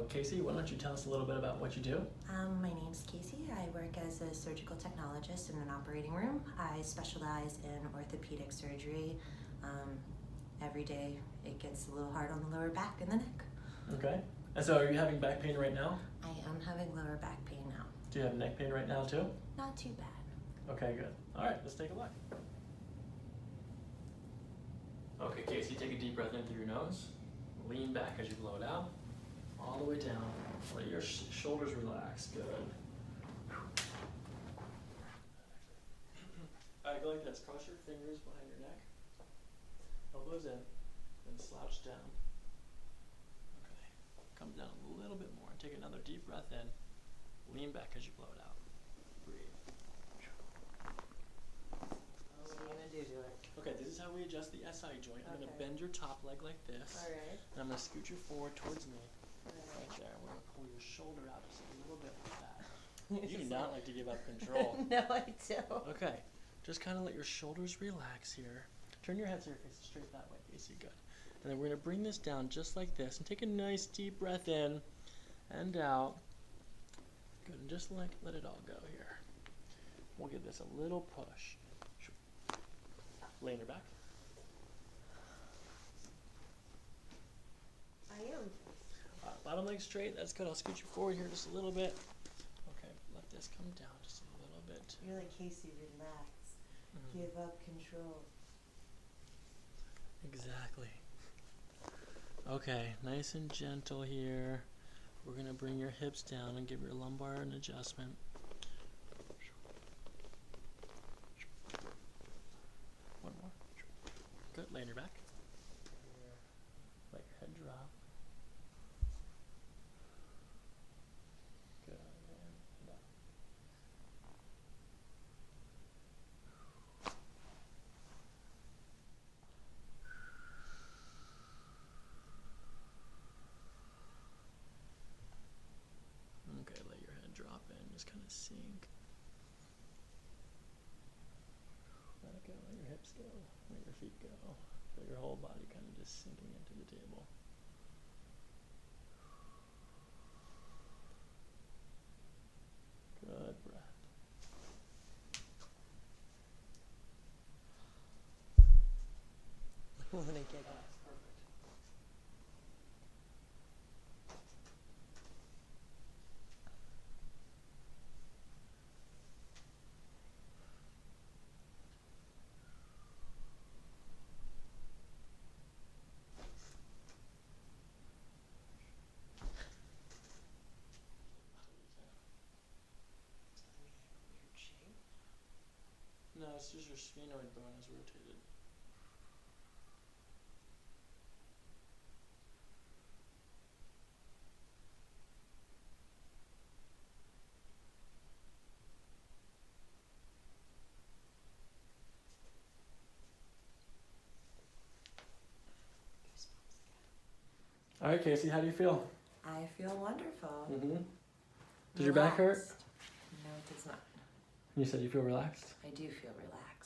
Casey, why don't you tell us a little bit about what you do? My name's Casey. I work as a surgical technologist in an operating room. I specialize in orthopedic surgery. Every day it gets a little hard on the lower back and the neck. Okay. And so are you having back pain right now? I am having lower back pain now. Do you have neck pain right now too? Not too bad. Okay, good. All right, let's take a look. Okay, Casey, take a deep breath in through your nose. Lean back as you blow it out. All the way down. Let your shoulders relax. Good. All right, go like this. Cross your fingers behind your neck. Elbows in. Then slouch down. Okay. Come down a little bit more. Take another deep breath in. Lean back as you blow it out. Breathe. What are you gonna do to it? Okay, this is how we adjust the SI joint. I'm gonna bend your top leg like this. Alright. And I'm gonna scoot you forward towards me. Right there. We're gonna pull your shoulder out just a little bit like that. You do not like to give up control. No, I don't. Okay. Just kind of let your shoulders relax here. Turn your head so you're facing straight that way, Casey. Good. And then we're going to bring this down just like this and take a nice deep breath in and out. Good. And just let it all go here. We'll give this a little push. Lay on your back. I am. Bottom leg straight. That's good. I'll scoot you forward here just a little bit. Okay. Let this come down just a little bit. You're like, Casey, relax. Give up control. Exactly. Okay, nice and gentle here. We're going to bring your hips down and give your lumbar an adjustment. One more. Good. Lay on your back. Let your head drop. Good. And up. Okay, let your head drop in, just kind of sink. Let it go, let your hips go, let your feet go. Feel your whole body kind of just sinking into the table. Good breath. When I get That's perfect. weird shape. No, it's just your sphenoid bone is rotated. All right, Casey, how do you feel? I feel wonderful. Mm-hmm. Does your back hurt? Relaxed. No, it does not. You said you feel relaxed? I do feel relaxed.